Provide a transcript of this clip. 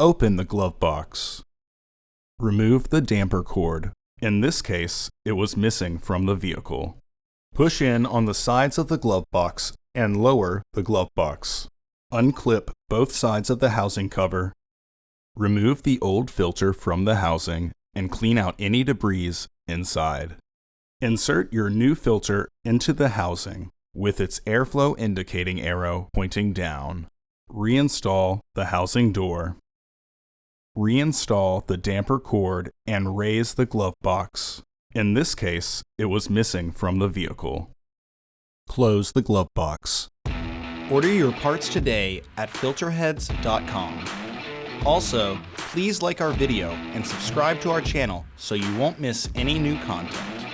Open the glove box. Remove the damper cord. In this case, it was missing from the vehicle. Push in on the sides of the glove box and lower the glove box. Unclip both sides of the housing cover. Remove the old filter from the housing and clean out any debris inside. Insert your new filter into the housing with its airflow indicating arrow pointing down. Reinstall the housing door. Reinstall the damper cord and raise the glove box. In this case, it was missing from the vehicle. Close the glove box. Order your parts today at filterheads.com. Also, please like our video and subscribe to our channel so you won't miss any new content.